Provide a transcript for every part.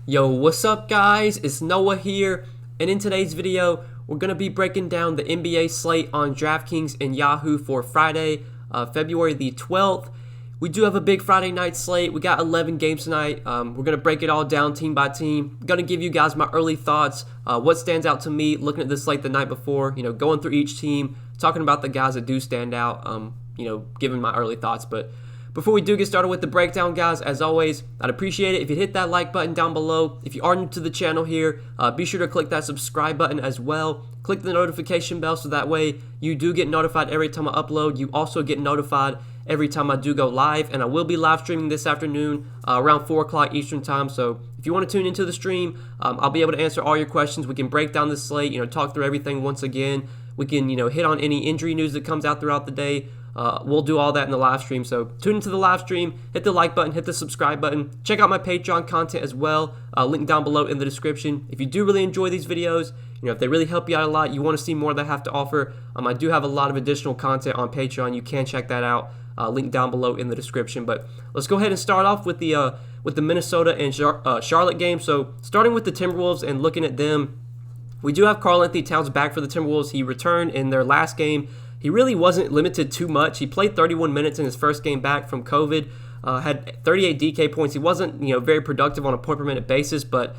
Yo, what's up guys? It's Noah here, and in today's video, we're going to be breaking down the NBA slate on Draftkings and Yahoo for Friday, February the 12th. We do have a big Friday night slate. We got 11 games tonight. We're going to break it all down team by team. I'm going to give you guys my early thoughts, what stands out to me looking at this slate the night before, going through each team, talking about the guys that do stand out, giving my early thoughts. But before we do get started with the breakdown, guys, as always, I'd appreciate it if you hit that like button down below. If you are new to the channel here, be sure to click that subscribe button as well. Click the notification bell so that way you do get notified every time I upload. You also get notified every time I do go live, and I will be live streaming this afternoon around 4 o'clock Eastern time. So if you want to tune into the stream, I'll be able to answer all your questions. We can break down this slate, talk through everything once again. We can, hit on any injury news that comes out throughout the day. We'll do all that in the live stream. So tune into the live stream, hit the like button, hit the subscribe button. Check out my Patreon content as well. Link down below in the description. If you do really enjoy these videos, if they really help you out a lot, you want to see more that I have to offer, I do have a lot of additional content on Patreon. You can check that out. Link down below in the description. But let's go ahead and start off with the Minnesota and Charlotte game. So starting with the Timberwolves and looking at them, we do have Karl-Anthony Towns back for the Timberwolves. He returned in their last game. He really wasn't limited too much. He played 31 minutes in his first game back from COVID, had 38 DK points. He wasn't, very productive on a point per minute basis, but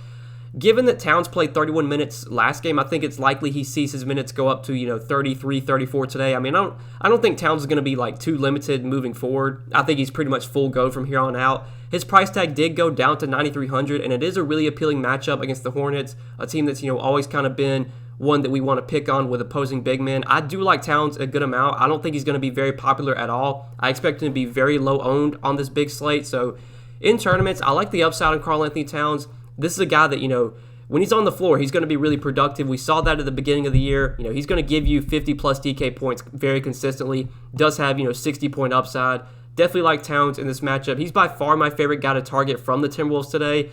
given that Towns played 31 minutes last game, I think it's likely he sees his minutes go up to, 33, 34 today. I mean, I don't think Towns is going to be too limited moving forward. I think he's pretty much full go from here on out. His price tag did go down to $9,300, and it is a really appealing matchup against the Hornets, a team that's, always kind of been one that we want to pick on with opposing big men. I do like Towns a good amount. I don't think he's going to be very popular at all. I expect him to be very low owned on this big slate. So in tournaments, I like the upside on Karl-Anthony Towns. This is a guy that, when he's on the floor, he's going to be really productive. We saw that at the beginning of the year. He's going to give you 50 plus DK points very consistently. Does have, 60-point upside. Definitely like Towns in this matchup. He's by far my favorite guy to target from the Timberwolves today.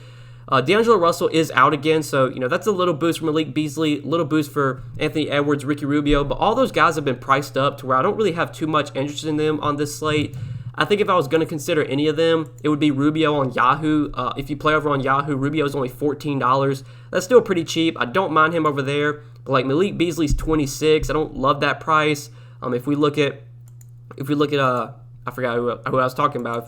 D'Angelo Russell is out again, so that's a little boost for Malik Beasley, a little boost for Anthony Edwards, Ricky Rubio, but all those guys have been priced up to where I don't really have too much interest in them on this slate. I think if I was going to consider any of them, it would be Rubio on Yahoo. If you play over on Yahoo, Rubio is only $14. That's still pretty cheap. I don't mind him over there, but Malik Beasley's $26. I don't love that price. If we look at I forgot who I was talking about.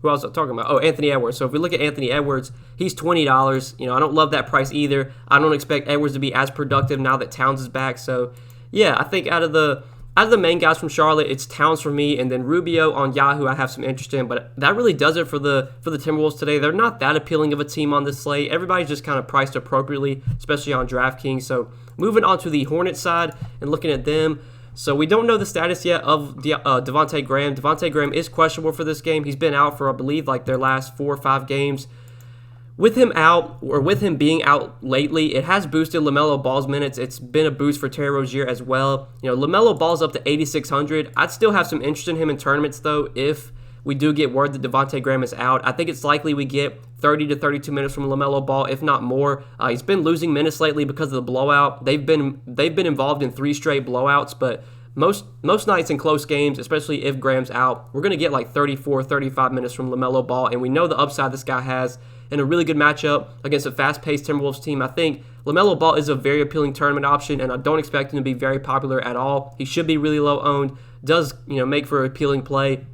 Who else was I talking about? Oh, Anthony Edwards. So if we look at Anthony Edwards, he's $20. I don't love that price either. I don't expect Edwards to be as productive now that Towns is back. So yeah, I think out of the main guys from Charlotte, it's Towns for me, and then Rubio on Yahoo I have some interest in. But that really does it for the Timberwolves today. They're not that appealing of a team on this slate. Everybody's just kind of priced appropriately, especially on DraftKings. So moving on to the Hornets side and looking at them. So we don't know the status yet of Devontae Graham. Devontae Graham is questionable for this game. He's been out for, I believe, their last 4 or 5 games. With him out, or with him being out lately, it has boosted LaMelo Ball's minutes. It's been a boost for Terry Rozier as well. LaMelo Ball's up to 8,600. I'd still have some interest in him in tournaments, though, if we do get word that Devontae Graham is out. I think it's likely we get 30 to 32 minutes from LaMelo Ball, if not more. He's been losing minutes lately because of the blowout. They've been involved in 3 straight blowouts, but most nights in close games, especially if Graham's out, we're going to get 34, 35 minutes from LaMelo Ball, and we know the upside this guy has in a really good matchup against a fast-paced Timberwolves team. I think LaMelo Ball is a very appealing tournament option, and I don't expect him to be very popular at all. He should be really low owned, does make for an appealing play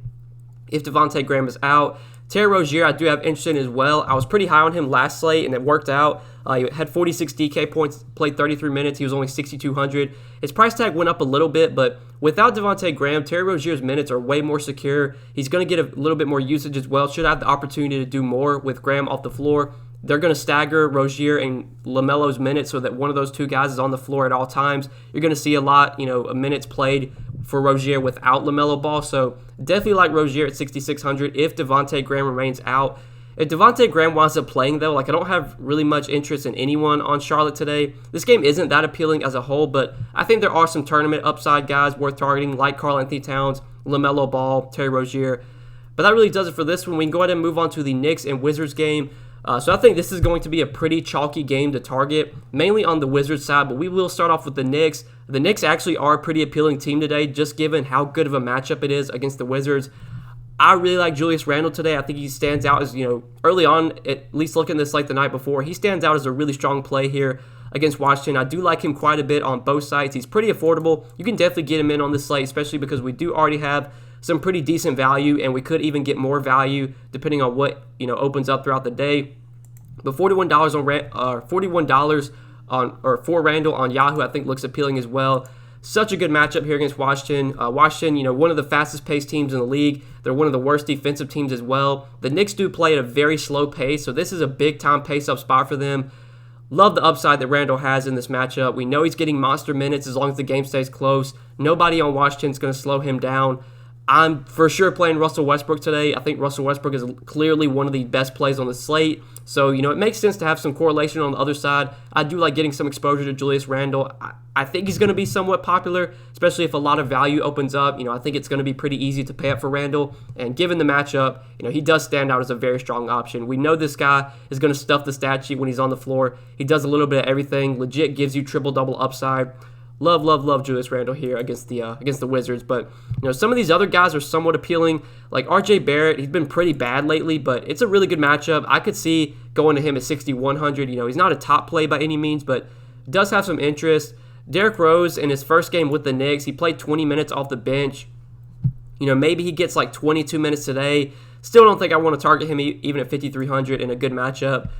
if Devontae Graham is out. Terry Rozier, I do have interest in as well. I was pretty high on him last slate, and it worked out. He had 46 DK points, played 33 minutes. He was only 6,200. His price tag went up a little bit, but without Devontae Graham, Terry Rozier's minutes are way more secure. He's going to get a little bit more usage as well. Should have the opportunity to do more with Graham off the floor. They're going to stagger Rozier and LaMelo's minutes so that one of those two guys is on the floor at all times. You're going to see a lot, of minutes played for Rozier without LaMelo Ball. So definitely like Rozier at 6,600 if Devontae Graham remains out. If Devontae Graham winds up playing, though, I don't have really much interest in anyone on Charlotte today. This game isn't that appealing as a whole, but I think there are some tournament upside guys worth targeting, like Karl-Anthony Towns, LaMelo Ball, Terry Rozier. But that really does it for this one. We can go ahead and move on to the Knicks and Wizards game. So I think this is going to be a pretty chalky game to target, mainly on the Wizards side, but we will start off with the Knicks. The Knicks actually are a pretty appealing team today, just given how good of a matchup it is against the Wizards. I really like Julius Randle today. I think he stands out as, early on, at least looking at this like the night before, he stands out as a really strong play here against Washington. I do like him quite a bit on both sides. He's pretty affordable. You can definitely get him in on this slate, especially because we do already have some pretty decent value, and we could even get more value depending on what opens up throughout the day. But $41 for Randle on Yahoo, I think looks appealing as well. Such a good matchup here against Washington. Washington, one of the fastest-paced teams in the league. They're one of the worst defensive teams as well. The Knicks do play at a very slow pace, so this is a big-time pace-up spot for them. Love the upside that Randle has in this matchup. We know he's getting monster minutes as long as the game stays close. Nobody on Washington is going to slow him down. I'm for sure playing Russell Westbrook today. I think Russell Westbrook is clearly one of the best plays on the slate. So, it makes sense to have some correlation on the other side. I do like getting some exposure to Julius Randle. I think he's going to be somewhat popular, especially if a lot of value opens up. I think it's going to be pretty easy to pay up for Randle. And given the matchup, he does stand out as a very strong option. We know this guy is going to stuff the stat sheet when he's on the floor. He does a little bit of everything. Legit gives you triple-double upside. Love Julius Randle here against the Wizards. But, some of these other guys are somewhat appealing. Like RJ Barrett, he's been pretty bad lately, but it's a really good matchup. I could see going to him at 6,100. He's not a top play by any means, but does have some interest. Derrick Rose, in his first game with the Knicks, he played 20 minutes off the bench. Maybe he gets like 22 minutes today. Still don't think I want to target him even at 5,300 in a good matchup.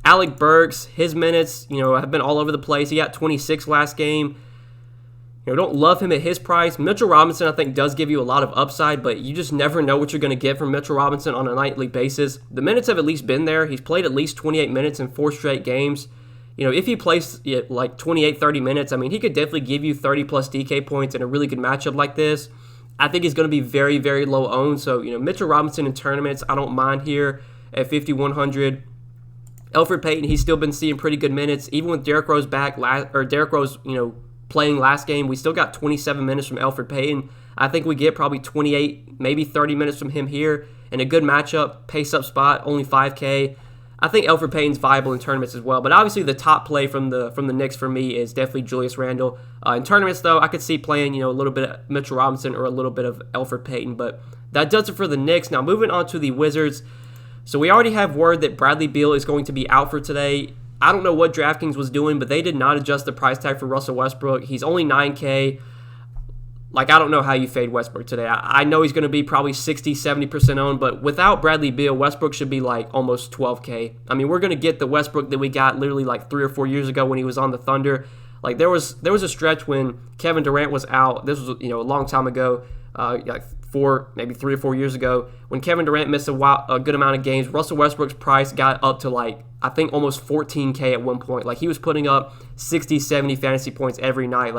Alec Burks, his minutes, have been all over the place. He got 26 last game. Don't love him at his price. Mitchell Robinson, I think, does give you a lot of upside, but you just never know what you're going to get from Mitchell Robinson on a nightly basis. The minutes have at least been there. He's played at least 28 minutes in 4 straight games. If he plays like 28, 30 minutes, he could definitely give you 30-plus DK points in a really good matchup like this. I think he's going to be very, very low owned. So, Mitchell Robinson in tournaments, I don't mind here at 5,100. Alfred Payton, he's still been seeing pretty good minutes. Even with Derrick Rose back, playing last game, we still got 27 minutes from Alfred Payton. I think we get probably 28, maybe 30 minutes from him here in a good matchup, pace-up spot, only 5K. I think Alfred Payton's viable in tournaments as well, but obviously the top play from the Knicks for me is definitely Julius Randle. In tournaments, though, I could see playing a little bit of Mitchell Robinson or a little bit of Alfred Payton, but that does it for the Knicks. Now moving on to the Wizards. So we already have word that Bradley Beal is going to be out for today. I don't know what Draftkings was doing, but they did not adjust the price tag for Russell Westbrook. He's only 9K. I don't know how you fade Westbrook today. I know he's going to be probably 60, 70% owned, but without Bradley Beal, Westbrook should be almost 12K. We're going to get the Westbrook that we got literally 3 or 4 years ago when he was on the Thunder. There was a stretch when Kevin Durant was out. This was a long time ago, maybe 3 or 4 years ago, when Kevin Durant missed a good amount of games. Russell Westbrook's price got up to I think almost 14K at one point. He was putting up 60, 70 fantasy points every night.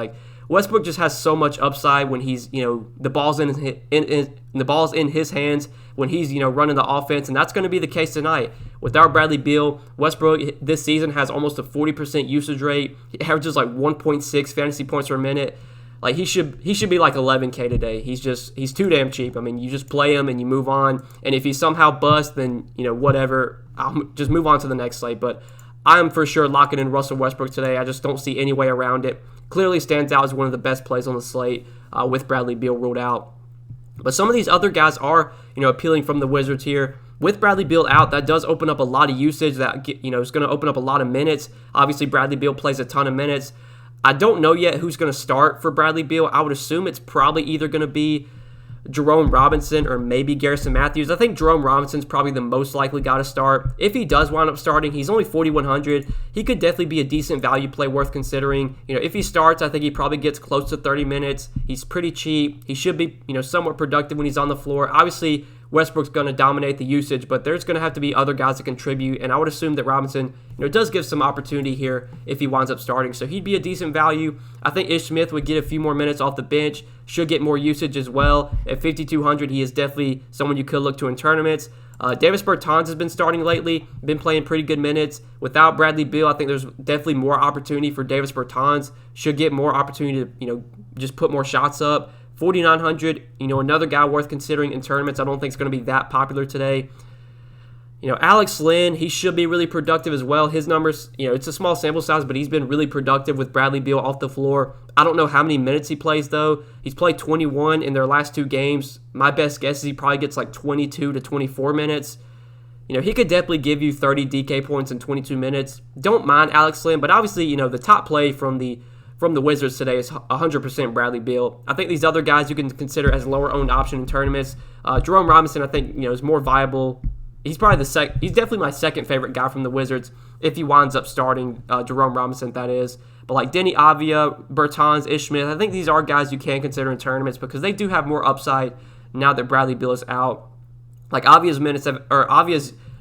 Westbrook just has so much upside when he's, the ball's in his hands when he's, running the offense, and that's going to be the case tonight. Without Bradley Beal, Westbrook this season has almost a 40% usage rate. He averages 1.6 fantasy points per minute. He should be 11K today. He's too damn cheap. You just play him and you move on. And if he somehow busts, then whatever. I'll just move on to the next slate. But I'm for sure locking in Russell Westbrook today. I just don't see any way around it. Clearly stands out as one of the best plays on the slate with Bradley Beal ruled out. But some of these other guys are appealing from the Wizards here. With Bradley Beal out, that does open up a lot of usage. That is going to open up a lot of minutes. Obviously, Bradley Beal plays a ton of minutes. I don't know yet who's going to start for Bradley Beal. I would assume it's probably either going to be Jerome Robinson or maybe Garrison Matthews. I think Jerome Robinson's probably the most likely guy to start. If he does wind up starting, he's only 4,100. He could definitely be a decent value play worth considering. If he starts, I think he probably gets close to 30 minutes. He's pretty cheap. He should be, somewhat productive when he's on the floor. Obviously, Westbrook's going to dominate the usage, but there's going to have to be other guys that contribute, and I would assume that Robinson, does give some opportunity here if he winds up starting, so he'd be a decent value. I think Ish Smith would get a few more minutes off the bench, should get more usage as well. At 5,200, he is definitely someone you could look to in tournaments. Davis Bertans has been starting lately, been playing pretty good minutes. Without Bradley Beal, I think there's definitely more opportunity for Davis Bertans. Should get more opportunity to, just put more shots up. 4,900, another guy worth considering in tournaments. I don't think it's going to be that popular today. Alex Lynn, he should be really productive as well. His numbers, it's a small sample size, but he's been really productive with Bradley Beal off the floor. I don't know how many minutes he plays, though. He's played 21 in their last 2 games. My best guess is he probably gets like 22 to 24 minutes. He could definitely give you 30 DK points in 22 minutes. Don't mind Alex Lynn, but obviously, the top play from the Wizards today is 100% Bradley Beal. I think these other guys you can consider as lower-owned option in tournaments. Jerome Robinson, I think, is more viable. He's probably he's definitely my second favorite guy from the Wizards if he winds up starting Jerome Robinson, that is. But like Denny Avia, Bertans, Ish Smith, I think these are guys you can consider in tournaments because they do have more upside now that Bradley Beal is out. Like Avia's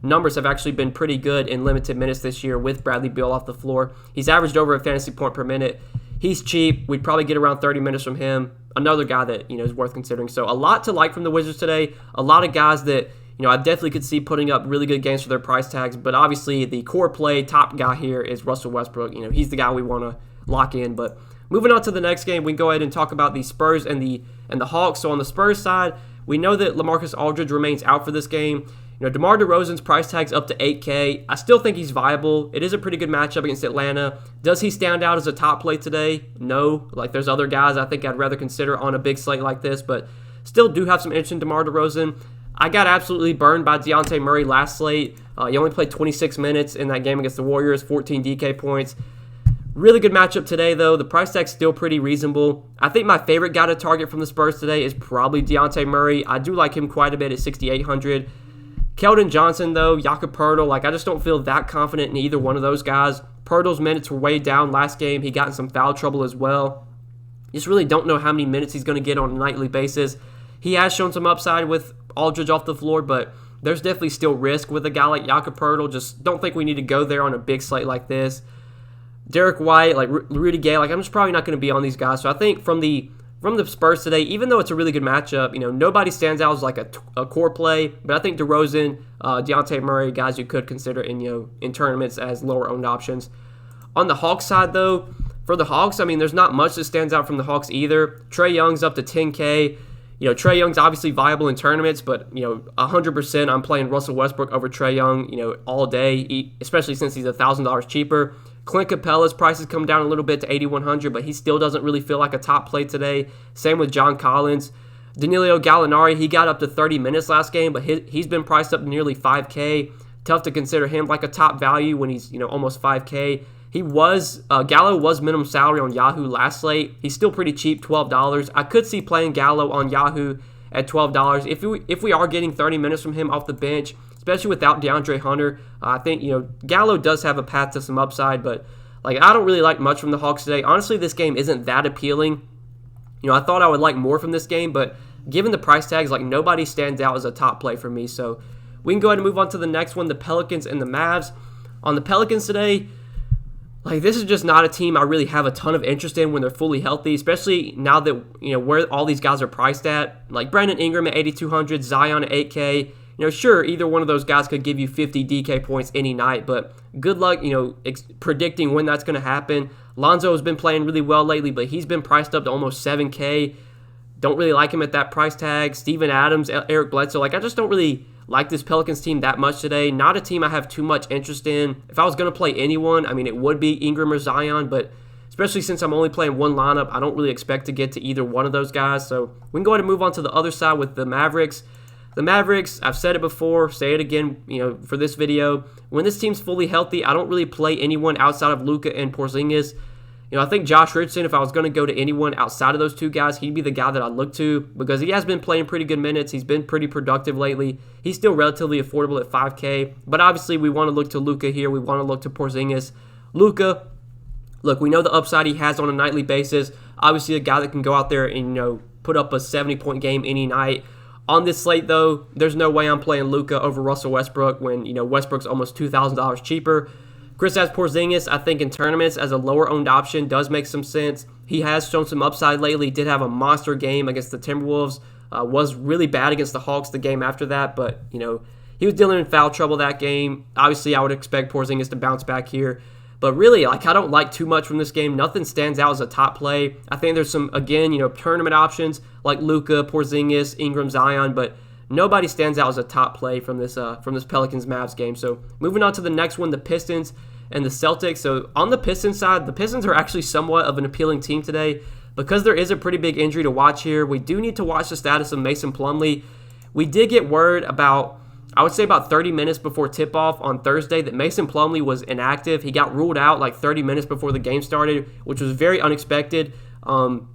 numbers have actually been pretty good in limited minutes this year with Bradley Beal off the floor. He's averaged over a fantasy point per minute. He's cheap. We'd probably get around 30 minutes from him. Another guy that is worth considering. So a lot to like from the Wizards today. A lot of guys that I definitely could see putting up really good games for their price tags. But obviously the core play top guy here is Russell Westbrook. He's the guy we want to lock in. But moving on to the next game, we can go ahead and talk about the Spurs and the Hawks. So on the Spurs side, we know that LaMarcus Aldridge remains out for this game. DeMar DeRozan's price tag's up to $8K. I still think he's viable. It is a pretty good matchup against Atlanta. Does he stand out as a top play today? No. Like, there's other guys I think I'd rather consider on a big slate like this, but still do have some interest in DeMar DeRozan. I got absolutely burned by Dejounte Murray last slate. He only played 26 minutes in that game against the Warriors, 14 DK points. Really good matchup today, though. The price tag's still pretty reasonable. I think my favorite guy to target from the Spurs today is probably Dejounte Murray. I do like him quite a bit at 6,800. Keldon Johnson, though, Jakob Poeltl, I just don't feel that confident in either one of those guys. Poeltl's minutes were way down last game. He got in some foul trouble as well. Just really don't know how many minutes he's going to get on a nightly basis. He has shown some upside with Aldridge off the floor, but there's definitely still risk with a guy like Jakob Poeltl. Just don't think we need to go there on a big slate like this. Derek White, Rudy Gay, I'm just probably not going to be on these guys. So I think from the Spurs today, even though it's a really good matchup, nobody stands out as a core play, but I think DeRozan, Dejounte Murray, guys you could consider in tournaments as lower owned options. On the Hawks side, though, for the Hawks, there's not much that stands out from the Hawks either. Trae Young's up to 10K. Trae Young's obviously viable in tournaments, but 100% I'm playing Russell Westbrook over Trae Young, all day, especially since he's $1,000 cheaper. Clint Capella's prices come down a little bit to 8,100, but he still doesn't really feel like a top play today. Same with John Collins. Danilo Gallinari, he got up to 30 minutes last game, but he's been priced up to nearly 5K. Tough to consider him like a top value when he's almost 5K. Gallo was minimum salary on Yahoo last slate. He's still pretty cheap, $12. I could see playing Gallo on Yahoo at $12. If we are getting 30 minutes from him off the bench, especially without DeAndre Hunter, I think Gallo does have a path to some upside, but I don't really like much from the Hawks today. Honestly, this game isn't that appealing. I thought I would like more from this game, but given the price tags, nobody stands out as a top play for me. So we can go ahead and move on to the next one, the Pelicans and the Mavs. On the Pelicans today, this is just not a team I really have a ton of interest in when they're fully healthy, especially now that, where all these guys are priced at. Brandon Ingram at 8,200, Zion at 8K. Sure, either one of those guys could give you 50 DK points any night, but good luck, predicting when that's going to happen. Lonzo has been playing really well lately, but he's been priced up to almost 7K. Don't really like him at that price tag. Steven Adams, Eric Bledsoe, I just don't really like this Pelicans team that much today. Not a team I have too much interest in. If I was going to play anyone, it would be Ingram or Zion, but especially since I'm only playing one lineup, I don't really expect to get to either one of those guys. So we can go ahead and move on to the other side with the Mavericks. The Mavericks, I've said it before, say it again, for this video. When this team's fully healthy, I don't really play anyone outside of Luka and Porzingis. I think Josh Richardson, if I was going to go to anyone outside of those two guys, he'd be the guy that I'd look to because he has been playing pretty good minutes. He's been pretty productive lately. He's still relatively affordable at 5K, but obviously we want to look to Luka here. We want to look to Porzingis. Luka, look, we know the upside he has on a nightly basis. Obviously a guy that can go out there and, put up a 70-point game any night. On this slate, though, there's no way I'm playing Luka over Russell Westbrook when, Westbrook's almost $2,000 cheaper. Kristaps Porzingis, I think in tournaments as a lower-owned option does make some sense. He has shown some upside lately. Did have a monster game against the Timberwolves. Was really bad against the Hawks the game after that, but, he was dealing in foul trouble that game. Obviously, I would expect Porzingis to bounce back here. But really, I don't like too much from this game. Nothing stands out as a top play. I think there's some, again, tournament options like Luka, Porzingis, Ingram, Zion, but nobody stands out as a top play from this Pelicans-Mavs game. So moving on to the next one, the Pistons and the Celtics. So on the Pistons side, the Pistons are actually somewhat of an appealing team today because there is a pretty big injury to watch here. We do need to watch the status of Mason Plumlee. We did get word about, I would say about 30 minutes before tip-off on Thursday, that Mason Plumlee was inactive. He got ruled out like 30 minutes before the game started, which was very unexpected. And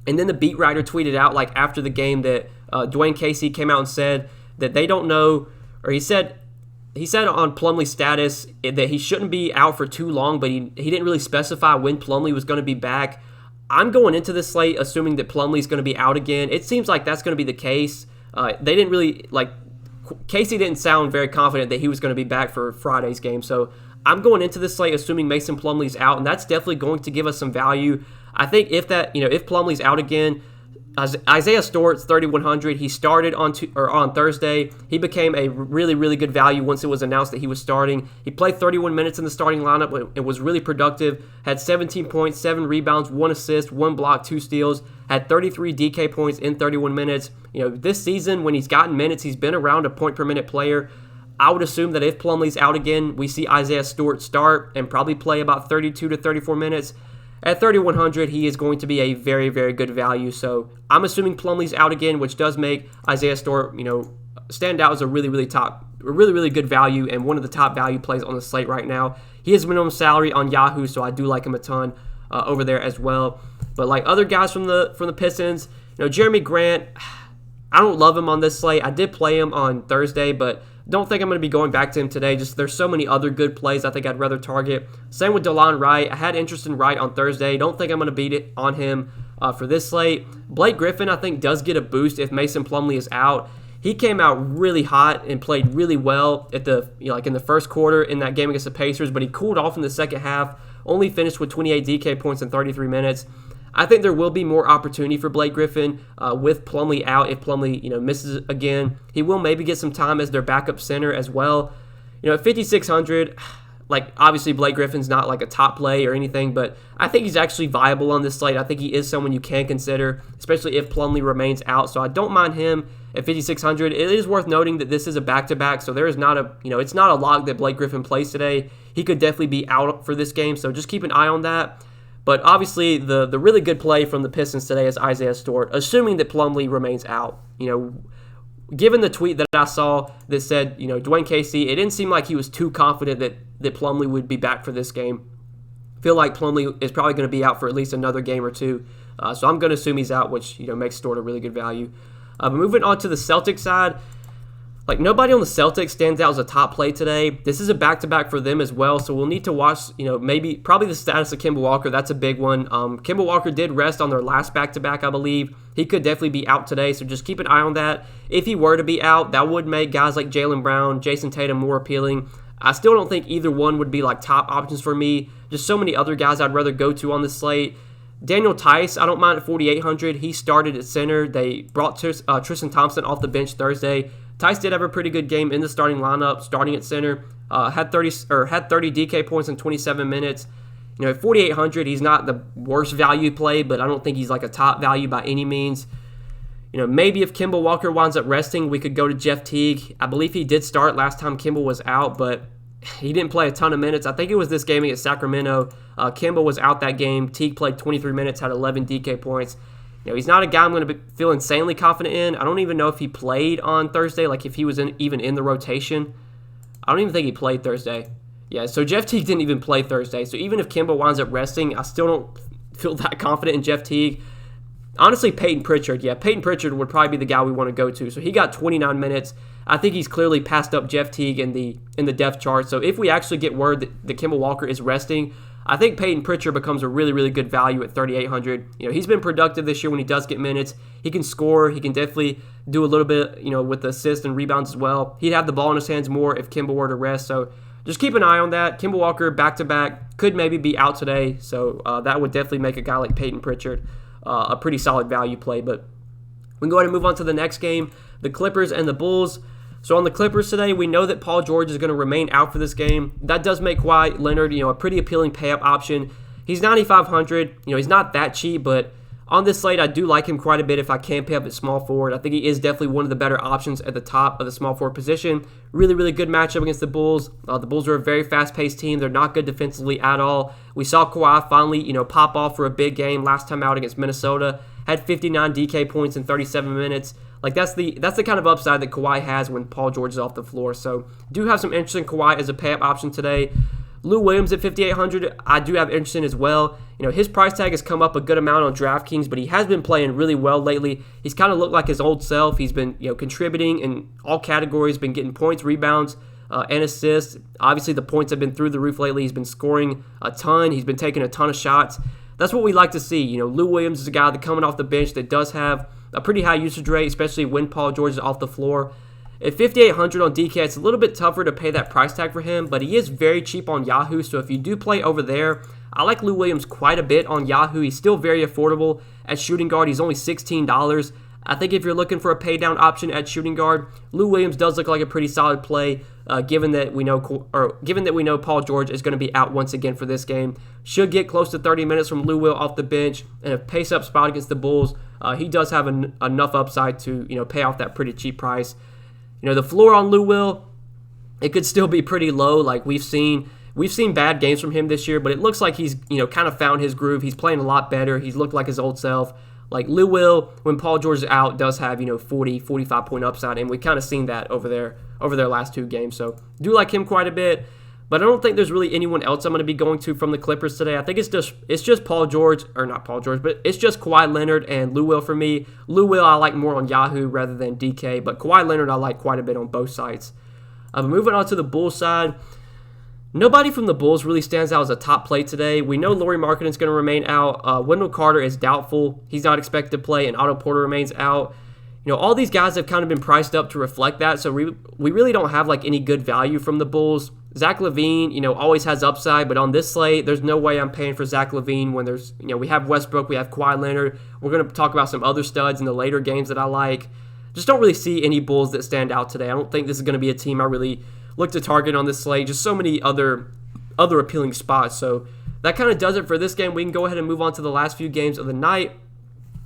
then the beat writer tweeted out like after the game that Dwayne Casey came out and said that they don't know, or he said on Plumlee's status that he shouldn't be out for too long, but he didn't really specify when Plumlee was going to be back. I'm going into this slate assuming that Plumlee's going to be out again. It seems like that's going to be the case. They didn't really, Casey didn't sound very confident that he was going to be back for Friday's game. So I'm going into this slate assuming Mason Plumlee's out, and that's definitely going to give us some value. I think if Plumlee's out again, Isaiah Stewart's 3,100. He started on Thursday. He became a really, really good value once it was announced that he was starting. He played 31 minutes in the starting lineup. It was really productive. Had 17 points, 7 rebounds, 1 assist, 1 block, 2 steals. Had 33 DK points in 31 minutes. This season when he's gotten minutes, he's been around a point per minute player. I would assume that if Plumlee's out again, we see Isaiah Stewart start and probably play about 32 to 34 minutes. At 3,100, he is going to be a very, very good value. So I'm assuming Plumlee's out again, which does make Isaiah Stewart, stand out as a really, really good value and one of the top value plays on the slate right now. He has minimum salary on Yahoo, so I do like him a ton over there as well. But like other guys from the Pistons, Jeremy Grant, I don't love him on this slate. I did play him on Thursday, but don't think I'm going to be going back to him today. Just there's so many other good plays I think I'd rather target. Same with DeLon Wright. I had interest in Wright on Thursday. Don't think I'm going to beat it on him for this slate. Blake Griffin, I think, does get a boost if Mason Plumlee is out. He came out really hot and played really well at in the first quarter in that game against the Pacers, but he cooled off in the second half. Only finished with 28 DK points in 33 minutes. I think there will be more opportunity for Blake Griffin with Plumlee out. If Plumlee, misses again, he will maybe get some time as their backup center as well. At 5,600, obviously Blake Griffin's not like a top play or anything, but I think he's actually viable on this slate. I think he is someone you can consider, especially if Plumlee remains out. So I don't mind him at 5,600. It is worth noting that this is a back-to-back, so there is not a, it's not a lock that Blake Griffin plays today. He could definitely be out for this game, so just keep an eye on that. But obviously, the really good play from the Pistons today is Isaiah Stewart, assuming that Plumlee remains out. Given the tweet that I saw that said, Dwayne Casey, it didn't seem like he was too confident that Plumlee would be back for this game. I feel like Plumlee is probably going to be out for at least another game or two. So I'm going to assume he's out, which makes Stewart a really good value. But moving on to the Celtics side, nobody on the Celtics stands out as a top play today. This is a back-to-back for them as well, so we'll need to watch, probably the status of Kemba Walker. That's a big one. Kemba Walker did rest on their last back-to-back, I believe. He could definitely be out today, so just keep an eye on that. If he were to be out, that would make guys like Jaylen Brown, Jason Tatum more appealing. I still don't think either one would be top options for me. Just so many other guys I'd rather go to on this slate. Daniel Tice, I don't mind at 4,800. He started at center. They brought Tristan Thompson off the bench Thursday. Tice did have a pretty good game in the starting lineup, starting at center. Had 30 DK points in 27 minutes. At 4,800, he's not the worst value play, but I don't think he's a top value by any means. Maybe if Kemba Walker winds up resting, we could go to Jeff Teague. I believe he did start last time Kemba was out, but he didn't play a ton of minutes. I think it was this game against Sacramento. Kemba was out that game. Teague played 23 minutes, had 11 DK points. He's not a guy I'm going to feel insanely confident in. I don't even know if he played on Thursday, if he was even in the rotation. I don't even think he played Thursday. Yeah, so Jeff Teague didn't even play Thursday. So even if Kemba winds up resting, I still don't feel that confident in Jeff Teague. Honestly, Payton Pritchard. Yeah, Payton Pritchard would probably be the guy we want to go to. So he got 29 minutes. I think he's clearly passed up Jeff Teague in the depth chart. So if we actually get word that Kemba Walker is resting, I think Payton Pritchard becomes a really, really good value at 3,800. He's been productive this year when he does get minutes. He can score. He can definitely do a little bit, with the assists and rebounds as well. He'd have the ball in his hands more if Kemba were to rest. So just keep an eye on that. Kemba Walker back-to-back could maybe be out today. So that would definitely make a guy like Payton Pritchard a pretty solid value play. But we can go ahead and move on to the next game, the Clippers and the Bulls. So on the Clippers today, we know that Paul George is going to remain out for this game. That does make Kawhi Leonard, a pretty appealing pay-up option. He's 9,500. He's not that cheap, but On this slate, I do like him quite a bit if I can pay up at small forward. I think he is definitely one of the better options at the top of the small forward position. Really, really good matchup against the Bulls. The Bulls are a very fast-paced team. They're not good defensively at all. We saw Kawhi finally, pop off for a big game last time out against Minnesota. Had 59 DK points in 37 minutes. Like that's the kind of upside that Kawhi has when Paul George is off the floor. So do have some interest in Kawhi as a pay-up option today. Lou Williams at 5,800, I do have interest in as well. His price tag has come up a good amount on Draftkings, but he has been playing really well lately. He's kind of looked like his old self. He's been, contributing in all categories, been getting points, rebounds, and assists. Obviously, the points have been through the roof lately. He's been scoring a ton. He's been taking a ton of shots. That's what we like to see. Lou Williams is a guy that coming off the bench that does have a pretty high usage rate, especially when Paul George is off the floor. At 5,800 on DK, it's a little bit tougher to pay that price tag for him, but he is very cheap on Yahoo, so if you do play over there, I like Lou Williams quite a bit on Yahoo. He's still very affordable at shooting guard. He's only $16. I think if you're looking for a pay down option at shooting guard, Lou Williams does look like a pretty solid play, given that we know Paul George is going to be out once again for this game. Should get close to 30 minutes from Lou Will off the bench, and a pace up spot against the Bulls. He does have enough upside to pay off that pretty cheap price. The floor on Lou Will, it could still be pretty low. Like we've seen bad games from him this year, but it looks like he's kind of found his groove. He's playing a lot better. He's looked like his old self. Like Lou Will, when Paul George is out, does have 40, 45 point upside, and we've kind of seen that over their last two games. So do like him quite a bit, but I don't think there's really anyone else I'm going to be going to from the Clippers today. I think it's just Paul George, or not Paul George, but it's just Kawhi Leonard and Lou Will for me. Lou Will I like more on Yahoo rather than DK, but Kawhi Leonard I like quite a bit on both sides. Moving on to the Bulls side. Nobody from the Bulls really stands out as a top play today. We know Lauri Markkanen's going to remain out. Wendell Carter is doubtful. He's not expected to play, and Otto Porter remains out. All these guys have kind of been priced up to reflect that, so we really don't have any good value from the Bulls. Zach LaVine, always has upside, but on this slate, there's no way I'm paying for Zach LaVine when there's, we have Westbrook, we have Kawhi Leonard. We're going to talk about some other studs in the later games that I like. Just don't really see any Bulls that stand out today. I don't think this is going to be a team I really look to target on this slate. Just so many other appealing spots. So that kind of does it for this game. We can go ahead and move on to the last few games of the night.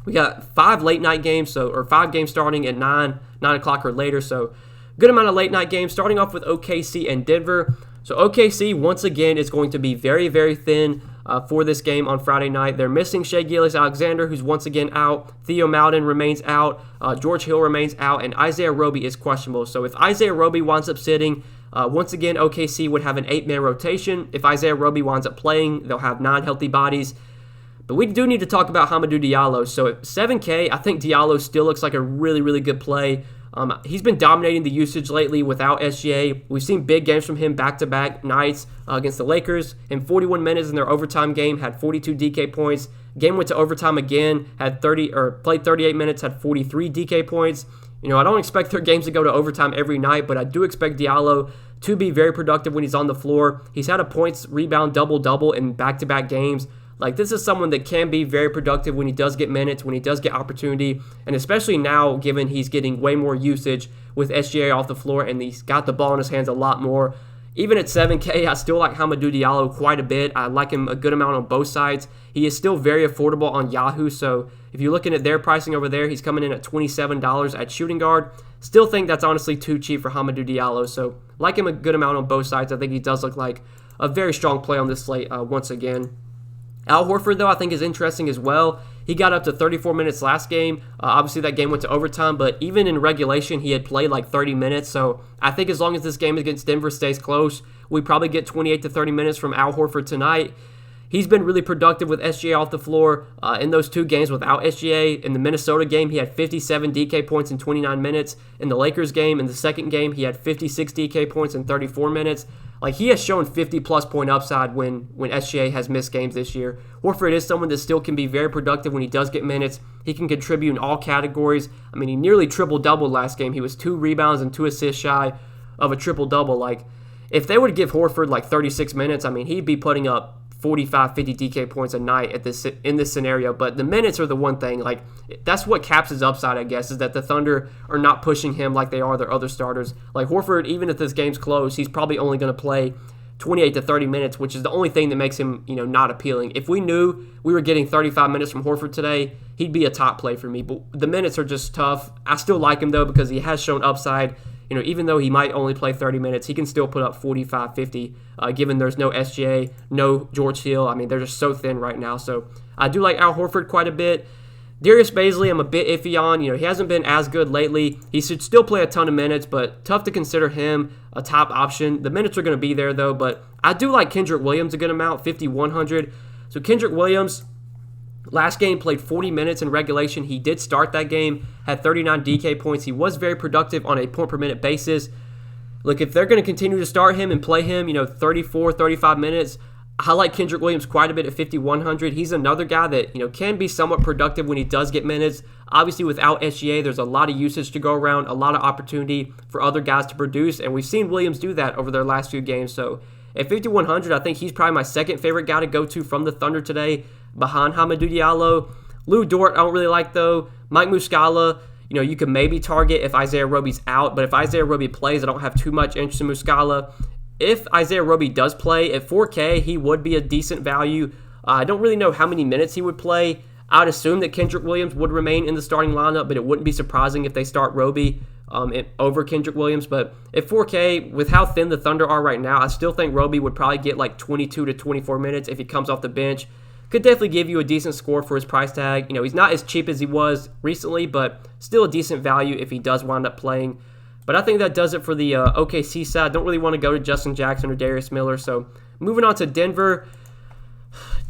We got 5 late night games, or 5 games starting at 9 o'clock or later. So good amount of late night games, starting off with OKC and Denver. So OKC, once again, is going to be very, very thin for this game on Friday night. They're missing Shai Gilgeous-Alexander, who's once again out. Theo Maledon remains out. George Hill remains out. And Isaiah Roby is questionable. So if Isaiah Roby winds up sitting, once again, OKC would have an 8-man rotation. If Isaiah Roby winds up playing, they'll have 9 healthy bodies. But we do need to talk about Hamidou Diallo. So at 7K, I think Diallo still looks like a really, really good play. He's been dominating the usage lately without SGA. We've seen big games from him back-to-back nights against the Lakers. In 41 minutes in their overtime game, had 42 DK points. Game went to overtime again, played 38 minutes, had 43 DK points. I don't expect their games to go to overtime every night, but I do expect Diallo to be very productive when he's on the floor. He's had a points, rebound, double-double in back-to-back games. This is someone that can be very productive when he does get minutes, when he does get opportunity, and especially now, given he's getting way more usage with SGA off the floor, and he's got the ball in his hands a lot more. Even at 7K, I still like Hamidou Diallo quite a bit. I like him a good amount on both sides. He is still very affordable on Yahoo, so if you're looking at their pricing over there, he's coming in at $27 at shooting guard. Still think that's honestly too cheap for Hamidou Diallo, so like him a good amount on both sides. I think he does look like a very strong play on this slate once again. Al Horford, though, I think is interesting as well. He got up to 34 minutes last game. Obviously, that game went to overtime, but even in regulation, he had played 30 minutes. So I think as long as this game against Denver stays close, we probably get 28 to 30 minutes from Al Horford tonight. He's been really productive with SGA off the floor in those 2 games without SGA. In the Minnesota game, he had 57 DK points in 29 minutes. In the Lakers game, in the second game, he had 56 DK points in 34 minutes. He has shown 50-plus point upside when SGA has missed games this year. Horford is someone that still can be very productive when he does get minutes. He can contribute in all categories. He nearly triple-doubled last game. He was 2 rebounds and 2 assists shy of a triple-double. If they would give Horford 36 minutes, he'd be putting up 45, 50 DK points a night in this scenario. But the minutes are the one thing. That's what caps his upside, I guess, is that the Thunder are not pushing him like they are their other starters. Horford, even if this game's close, he's probably only going to play 28 to 30 minutes, which is the only thing that makes him, not appealing. If we knew we were getting 35 minutes from Horford today, he'd be a top play for me. But the minutes are just tough. I still like him, though, because he has shown upside. Even though he might only play 30 minutes, he can still put up 45, 50, given there's no SGA, no George Hill. I mean, they're just so thin right now. So I do like Al Horford quite a bit. Darius Bazley, I'm a bit iffy on. He hasn't been as good lately. He should still play a ton of minutes, but tough to consider him a top option. The minutes are going to be there, though, but I do like Kendrick Williams a good amount, 5,100. So Kendrick Williams, last game, played 40 minutes in regulation. He did start that game, had 39 DK points. He was very productive on a point-per-minute basis. Look, if they're going to continue to start him and play him, 34, 35 minutes, I like Kendrick Williams quite a bit at 5,100. He's another guy that, can be somewhat productive when he does get minutes. Obviously, without SGA, there's a lot of usage to go around, a lot of opportunity for other guys to produce, and we've seen Williams do that over their last few games. So at 5,100, I think he's probably my second favorite guy to go to from the Thunder today, behind Hamidou Diallo. Lou Dort, I don't really like, though. Mike Muscala, you could maybe target if Isaiah Roby's out, but if Isaiah Roby plays, I don't have too much interest in Muscala. If Isaiah Roby does play at 4K, he would be a decent value. I don't really know how many minutes he would play. I'd assume that Kendrick Williams would remain in the starting lineup, but it wouldn't be surprising if they start Roby over Kendrick Williams. But at 4K, with how thin the Thunder are right now, I still think Roby would probably get like 22 to 24 minutes if he comes off the bench. Could definitely give you a decent score for his price tag. He's not as cheap as he was recently, but still a decent value if he does wind up playing. But I think that does it for the OKC side. Don't really want to go to Justin Jackson or Darius Miller. So moving on to Denver.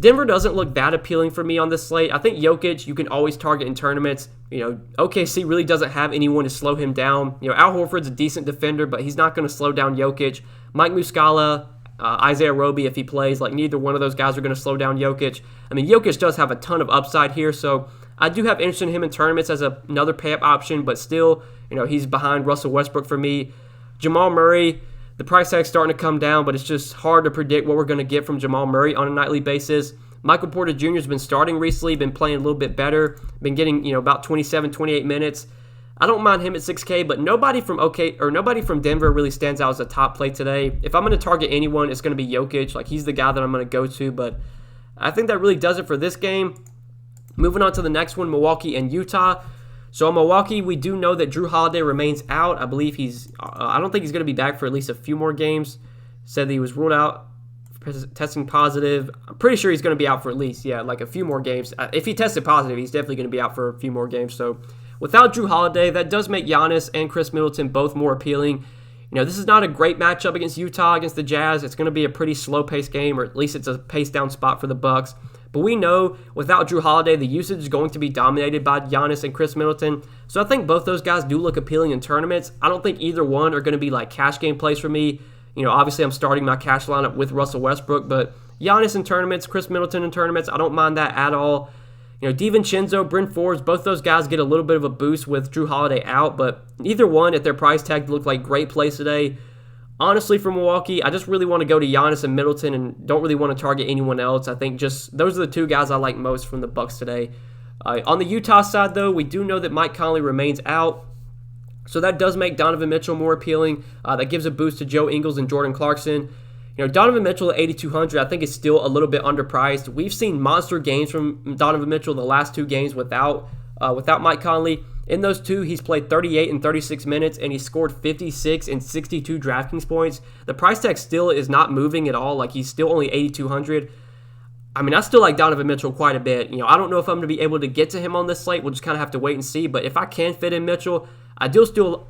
Denver doesn't look that appealing for me on this slate. I think Jokic, you can always target in tournaments. OKC really doesn't have anyone to slow him down. Al Horford's a decent defender, but he's not going to slow down Jokic. Mike Muscala, Isaiah Roby, if he plays, neither one of those guys are going to slow down Jokic. I mean, Jokic does have a ton of upside here, so I do have interest in him in tournaments as another pay-up option, but still, he's behind Russell Westbrook for me. Jamal Murray, the price tag's starting to come down, but it's just hard to predict what we're going to get from Jamal Murray on a nightly basis. Michael Porter Jr. has been starting recently, been playing a little bit better, been getting, about 27, 28 minutes. I don't mind him at 6K, but nobody from Denver really stands out as a top play today. If I'm going to target anyone, it's going to be Jokic. He's the guy that I'm going to go to, but I think that really does it for this game. Moving on to the next one, Milwaukee and Utah. So in Milwaukee, we do know that Drew Holiday remains out. I believe I don't think he's going to be back for at least a few more games. Said that he was ruled out for testing positive. I'm pretty sure he's going to be out for at least, a few more games. If he tested positive, he's definitely going to be out for a few more games. So without Drew Holiday, that does make Giannis and Chris Middleton both more appealing. This is not a great matchup against Utah, against the Jazz. It's going to be a pretty slow-paced game, or at least it's a pace-down spot for the Bucks. But we know without Drew Holiday, the usage is going to be dominated by Giannis and Chris Middleton. So I think both those guys do look appealing in tournaments. I don't think either one are going to be cash game plays for me. Obviously I'm starting my cash lineup with Russell Westbrook, but Giannis in tournaments, Chris Middleton in tournaments, I don't mind that at all. DiVincenzo, Bryn Forbes, both those guys get a little bit of a boost with Drew Holiday out, but either one at their price tag look like great plays today. Honestly, for Milwaukee, I just really want to go to Giannis and Middleton and don't really want to target anyone else. I think just those are the two guys I like most from the Bucks today. On the Utah side, though, we do know that Mike Conley remains out, so that does make Donovan Mitchell more appealing. That gives a boost to Joe Ingles and Jordan Clarkson. Donovan Mitchell at 8,200, I think is still a little bit underpriced. We've seen monster games from Donovan Mitchell the last two games without Mike Conley. In those two, he's played 38 and 36 minutes, and he scored 56 and 62 DraftKings points. The price tag still is not moving at all. He's still only 8,200. I mean, I still like Donovan Mitchell quite a bit. I don't know if I'm going to be able to get to him on this slate. We'll just kind of have to wait and see. But if I can fit in Mitchell, I do still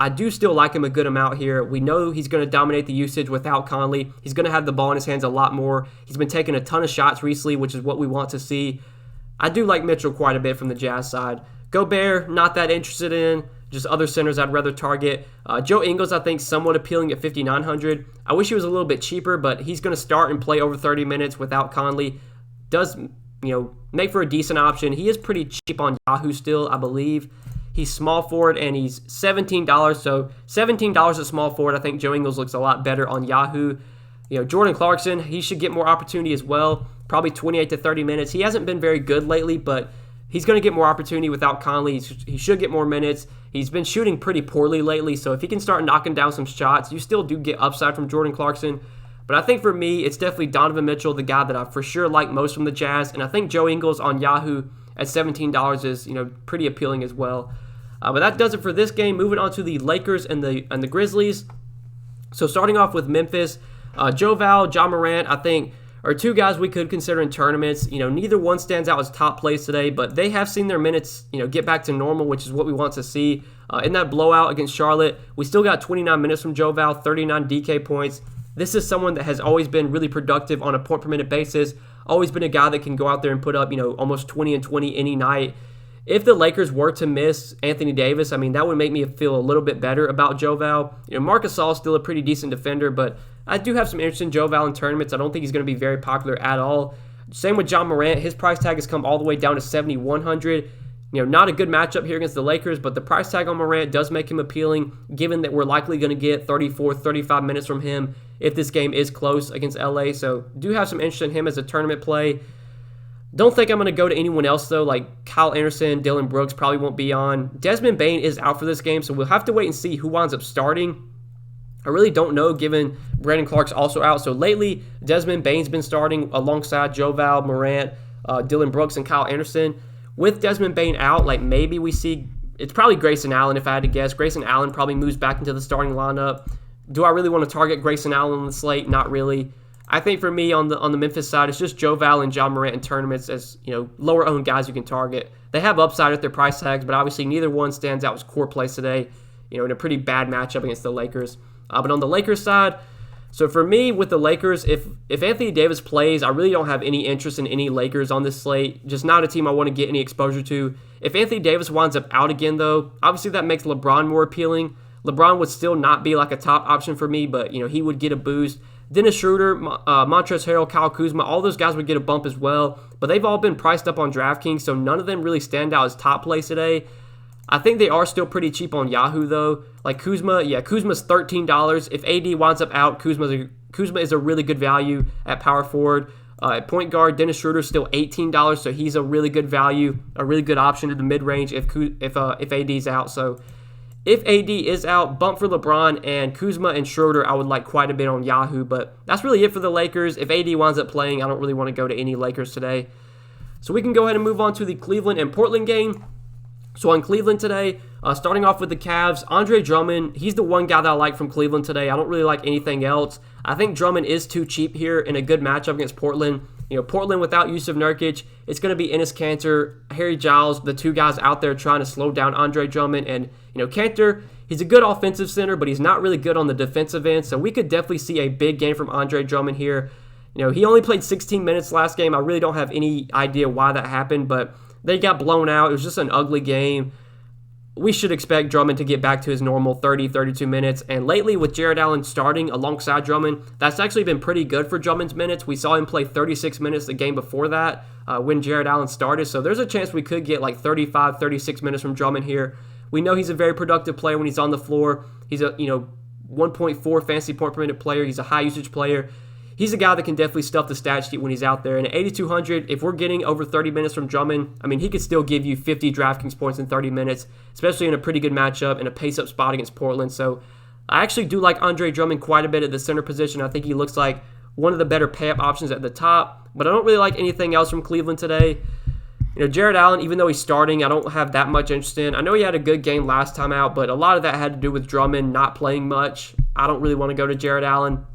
like him a good amount here. We know he's going to dominate the usage without Conley. He's going to have the ball in his hands a lot more. He's been taking a ton of shots recently, which is what we want to see. I do like Mitchell quite a bit from the Jazz side. Gobert, not that interested in. Just other centers I'd rather target. Joe Ingles, I think, somewhat appealing at 5,900. I wish he was a little bit cheaper, but he's going to start and play over 30 minutes without Conley. Does, make for a decent option. He is pretty cheap on Yahoo still, I believe. He's small forward, and he's $17. So $17 at small forward. I think Joe Ingles looks a lot better on Yahoo. Jordan Clarkson, he should get more opportunity as well. Probably 28 to 30 minutes. He hasn't been very good lately, but he's going to get more opportunity without Conley. He should get more minutes. He's been shooting pretty poorly lately, so if he can start knocking down some shots, you still do get upside from Jordan Clarkson. But I think for me, it's definitely Donovan Mitchell, the guy that I for sure like most from the Jazz. And I think Joe Ingles on Yahoo at $17 is pretty appealing as well. But that does it for this game. Moving on to the Lakers and the Grizzlies. So starting off with Memphis, Joe Val, John Morant, I think are two guys we could consider in tournaments. Neither one stands out as top plays today, but they have seen their minutes, get back to normal, which is what we want to see. In that blowout against Charlotte, we still got 29 minutes from Joe Val, 39 DK points. This is someone that has always been really productive on a point per minute basis, always been a guy that can go out there and put up, almost 20 and 20 any night. If the Lakers were to miss Anthony Davis, that would make me feel a little bit better about Joe Val. Marc Gasol is still a pretty decent defender, but I do have some interest in Joe Val in tournaments. I don't think he's going to be very popular at all. Same with John Morant. His price tag has come all the way down to $7,100. Not a good matchup here against the Lakers, but the price tag on Morant does make him appealing, given that we're likely going to get 34, 35 minutes from him if this game is close against LA. So do have some interest in him as a tournament play. Don't think I'm going to go to anyone else, though, like Kyle Anderson, Dylan Brooks probably won't be on. Desmond Bane is out for this game, so we'll have to wait and see who winds up starting. I really don't know, given Brandon Clark's also out. So lately, Desmond Bane's been starting alongside Joe Val, Morant, Dylan Brooks, and Kyle Anderson. With Desmond Bane out, maybe we see, it's probably Grayson Allen if I had to guess. Grayson Allen probably moves back into the starting lineup. Do I really want to target Grayson Allen on the slate? Not really. I think for me on the Memphis side, it's just Joe Val and John Morant in tournaments as lower owned guys you can target. They have upside at their price tags, but obviously neither one stands out as core plays today. In a pretty bad matchup against the Lakers. But on the Lakers side, so for me with the Lakers, if Anthony Davis plays, I really don't have any interest in any Lakers on this slate. Just not a team I want to get any exposure to. If Anthony Davis winds up out again, though, obviously that makes LeBron more appealing. LeBron would still not be like a top option for me, but he would get a boost. Dennis Schroeder, Montrezl Harrell, Kyle Kuzma, all those guys would get a bump as well. But they've all been priced up on Draftkings, so none of them really stand out as top plays today. I think they are still pretty cheap on Yahoo, though. Like Kuzma, Kuzma's $13. If AD winds up out, Kuzma is a really good value at power forward. At point guard, Dennis Schroeder's still $18, so he's a really good value, a really good option in the mid-range if AD's out. So if AD is out, bump for LeBron, and Kuzma and Schroeder I would like quite a bit on Yahoo, but that's really it for the Lakers. If AD winds up playing, I don't really want to go to any Lakers today. So we can go ahead and move on to the Cleveland and Portland game. So on Cleveland today, starting off with the Cavs, Andre Drummond, he's the one guy that I like from Cleveland today. I don't really like anything else. I think Drummond is too cheap here in a good matchup against Portland. Portland without Yusuf Nurkic, it's going to be Enes Kanter, Harry Giles, the two guys out there trying to slow down Andre Drummond. And, Kanter, he's a good offensive center, but he's not really good on the defensive end. So we could definitely see a big game from Andre Drummond here. He only played 16 minutes last game. I really don't have any idea why that happened, but they got blown out. It was just an ugly game. We should expect Drummond to get back to his normal 30, 32 minutes. And lately, with Jared Allen starting alongside Drummond, that's actually been pretty good for Drummond's minutes. We saw him play 36 minutes the game before that when Jared Allen started. So there's a chance we could get like 35, 36 minutes from Drummond here. We know he's a very productive player when he's on the floor. He's a 1.4 fantasy point per minute player. He's a high usage player. He's a guy that can definitely stuff the stat sheet when he's out there. And at 8,200, if we're getting over 30 minutes from Drummond, he could still give you 50 DraftKings points in 30 minutes, especially in a pretty good matchup in a pace-up spot against Portland. So I actually do like Andre Drummond quite a bit at the center position. I think he looks like one of the better pay-up options at the top. But I don't really like anything else from Cleveland today. Jared Allen, even though he's starting, I don't have that much interest in. I know he had a good game last time out, but a lot of that had to do with Drummond not playing much. I don't really want to go to Jared Allen.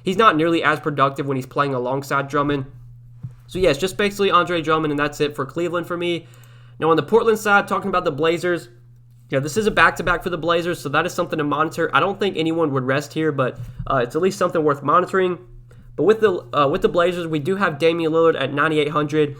He's not nearly as productive when he's playing alongside Drummond. So yeah, it's just basically Andre Drummond, and that's it for Cleveland for me. Now on the Portland side, talking about the Blazers, this is a back-to-back for the Blazers, so that is something to monitor. I don't think anyone would rest here, but it's at least something worth monitoring. But with the Blazers, we do have Damian Lillard at 9,800.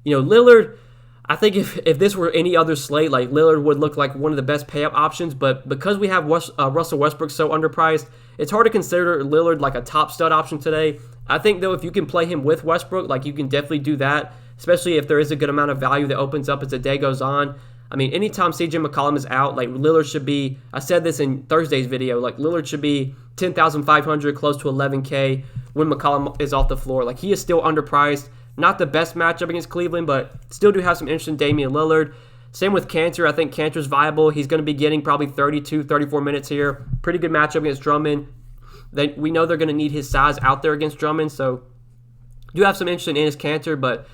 Lillard, I think if this were any other slate, like Lillard would look like one of the best pay-up options, but because we have Russell Westbrook so underpriced, it's hard to consider Lillard like a top stud option today. I think, though, if you can play him with Westbrook, you can definitely do that, especially if there is a good amount of value that opens up as the day goes on. Anytime CJ McCollum is out, Lillard should be, I said this in Thursday's video, Lillard should be 10,500, close to 11K when McCollum is off the floor. He is still underpriced. Not the best matchup against Cleveland, but still do have some interest in Damian Lillard. Same with Kanter. I think Kanter's viable. He's going to be getting probably 32, 34 minutes here. Pretty good matchup against Drummond. we know they're going to need his size out there against Drummond, so do have some interest in Enes Kanter, but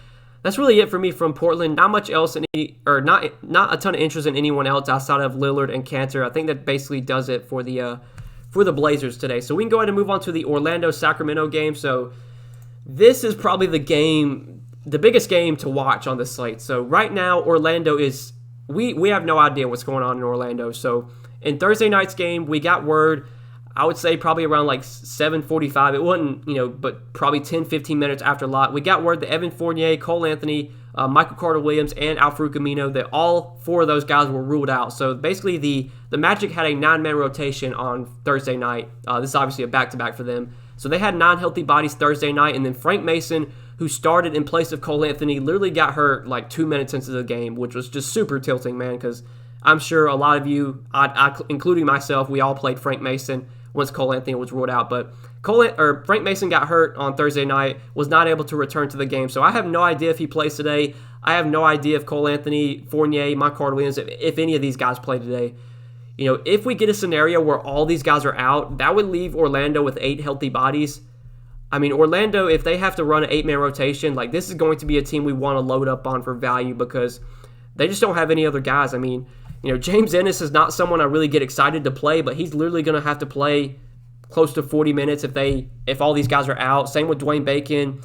that's really it for me from Portland. Not much else, not a ton of interest in anyone else outside of Lillard and Kanter. I think that basically does it for the Blazers today. So we can go ahead and move on to the Orlando-Sacramento game. So this is probably the biggest game to watch on the slate. So right now, Orlando is we have no idea what's going on in Orlando. So in Thursday night's game, we got word, I would say probably around like 7:45. It wasn't, but probably 10, 15 minutes after lock. We got word that Evan Fournier, Cole Anthony, Michael Carter-Williams, and Al-Farouq Amino, that all four of those guys were ruled out. So basically the Magic had a 9-man rotation on Thursday night. This is obviously a back-to-back for them. So they had 9 healthy bodies Thursday night, and then Frank Mason, who started in place of Cole Anthony, literally got hurt like 2 minutes into the game, which was just super tilting, man, because I'm sure a lot of you, including myself, we all played Frank Mason once Cole Anthony was ruled out. But Frank Mason got hurt on Thursday night, was not able to return to the game. So I have no idea if he plays today. I have no idea if Cole Anthony, Fournier, Michael Carter-Williams, if any of these guys play today. If we get a scenario where all these guys are out, that would leave Orlando with 8 healthy bodies. I mean, Orlando, if they have to run an 8-man rotation, like this is going to be a team we want to load up on for value because they just don't have any other guys. I mean, James Ennis is not someone I really get excited to play, but he's literally going to have to play close to 40 minutes if all these guys are out. Same with Dwayne Bacon.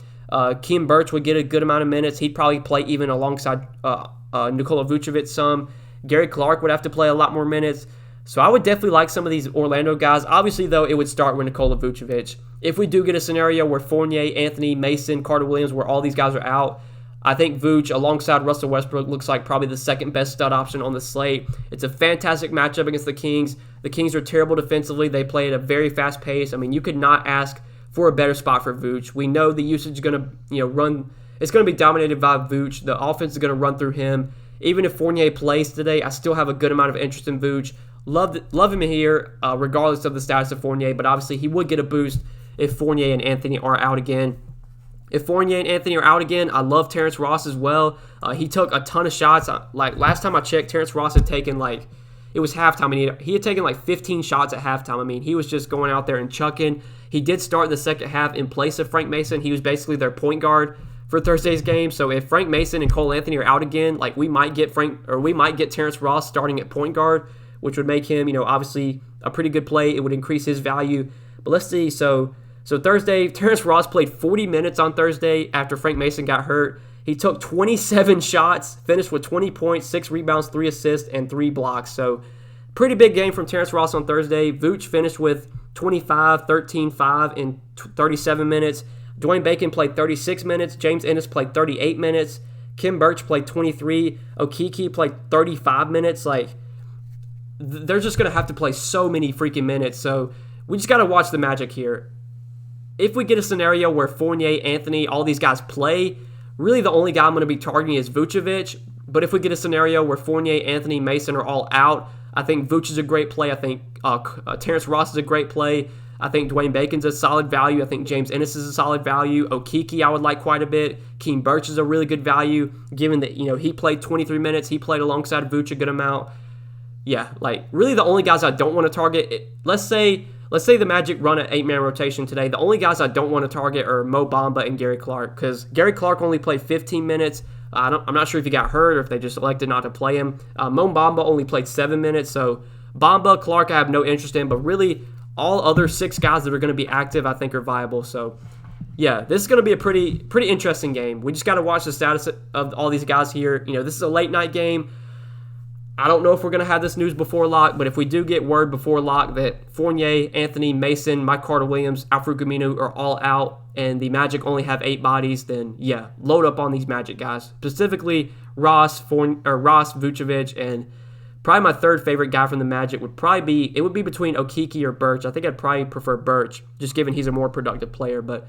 Khem Birch would get a good amount of minutes. He'd probably play even alongside Nikola Vucevic some. Gary Clark would have to play a lot more minutes. So I would definitely like some of these Orlando guys. Obviously, though, it would start with Nikola Vucevic. If we do get a scenario where Fournier, Anthony, Mason, Carter-Williams, where all these guys are out, I think Vooch, alongside Russell Westbrook, looks like probably the second best stud option on the slate. It's a fantastic matchup against the Kings. The Kings are terrible defensively. They play at a very fast pace. I mean, you could not ask for a better spot for Vooch. We know the usage is going to, run. It's going to be dominated by Vooch. The offense is going to run through him. Even if Fournier plays today, I still have a good amount of interest in Vooch. Love him here, regardless of the status of Fournier. But obviously, he would get a boost if Fournier and Anthony are out again. If Fournier and Anthony are out again, I love Terrence Ross as well. He took a ton of shots. Like last time I checked, Terrence Ross had taken it was halftime, and he had taken 15 shots at halftime. I mean, he was just going out there and chucking. He did start the second half in place of Frank Mason. He was basically their point guard for Thursday's game. So if Frank Mason and Cole Anthony are out again, we might get Terrence Ross starting at point guard, which would make him, obviously a pretty good play. It would increase his value. But let's see. So Thursday, Terrence Ross played 40 minutes on Thursday after Frank Mason got hurt. He took 27 shots, finished with 20 points, 6 rebounds, 3 assists, and 3 blocks. So pretty big game from Terrence Ross on Thursday. Vooch finished with 25, 13, 5 in 37 minutes. Dwayne Bacon played 36 minutes. James Ennis played 38 minutes. Khem Birch played 23. Okeke played 35 minutes. They're just going to have to play so many freaking minutes. So we just got to watch the Magic here. If we get a scenario where Fournier, Anthony, all these guys play, really the only guy I'm going to be targeting is Vucevic. But if we get a scenario where Fournier, Anthony, Mason are all out, I think Vooch is a great play. I think Terrence Ross is a great play. I think Dwayne Bacon's a solid value. I think James Ennis is a solid value. Okeke I would like quite a bit. Khem Birch is a really good value, given that he played 23 minutes. He played alongside Vooch a good amount. Yeah, really the only guys I don't want to target. Let's say the Magic run an 8-man rotation today. The only guys I don't want to target are Mo Bamba and Gary Clark, because Gary Clark only played 15 minutes. I'm not sure if he got hurt or if they just elected not to play him. Mo Bamba only played 7 minutes, so Bamba, Clark I have no interest in, but really all other 6 guys that are going to be active I think are viable. So yeah, this is going to be a pretty interesting game. We just got to watch the status of all these guys here. This is a late night game. I don't know if we're going to have this news before lock, but if we do get word before lock that Fournier, Anthony, Mason, Mike Carter-Williams, Al-Farouq Amino are all out and the Magic only have 8 bodies, then yeah, load up on these Magic guys. Specifically Ross, Vucevic, and probably my third favorite guy from the Magic would be between Okeke or Birch. I think I'd probably prefer Birch, just given he's a more productive player. But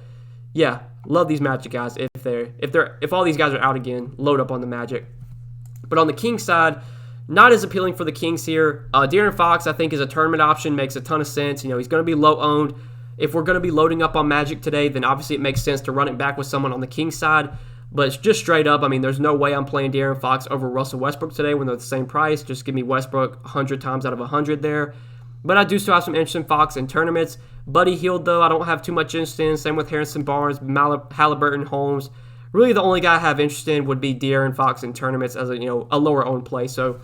yeah, love these Magic guys. If all these guys are out again, load up on the Magic. But on the Kings side, not as appealing for the Kings here. De'Aaron Fox, I think, is a tournament option. Makes a ton of sense. He's going to be low owned. If we're going to be loading up on Magic today, then obviously it makes sense to run it back with someone on the Kings side. But it's just straight up. I mean, there's no way I'm playing De'Aaron Fox over Russell Westbrook today when they're the same price. Just give me Westbrook 100 times out of 100 there. But I do still have some interest in Fox in tournaments. Buddy Hield, though, I don't have too much interest in. Same with Harrison Barnes, Halliburton, Holmes. Really, the only guy I have interest in would be De'Aaron Fox in tournaments as a lower owned play. So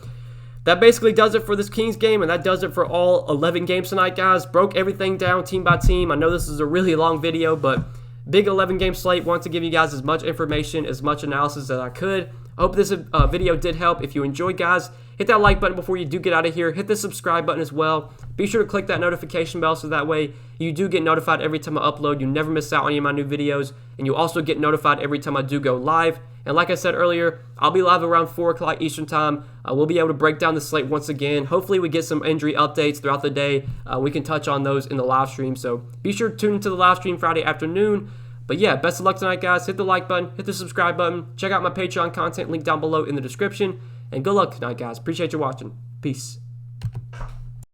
that basically does it for this Kings game, and that does it for all 11 games tonight, guys. Broke everything down team by team. I know this is a really long video, but big 11-game slate. Want to give you guys as much information, as much analysis as I could. I hope this video did help. If you enjoyed, guys, hit that like button before you do get out of here. Hit the subscribe button as well. Be sure to click that notification bell so that way you do get notified every time I upload. You never miss out on any of my new videos, and you also get notified every time I do go live. And like I said earlier, I'll be live around 4 o'clock Eastern Time. We'll be able to break down the slate once again. Hopefully we get some injury updates throughout the day. We can touch on those in the live stream. So be sure to tune into the live stream Friday afternoon. But yeah, best of luck tonight, guys. Hit the like button, hit the subscribe button. Check out my Patreon content link down below in the description. And good luck tonight, guys. Appreciate you watching. Peace.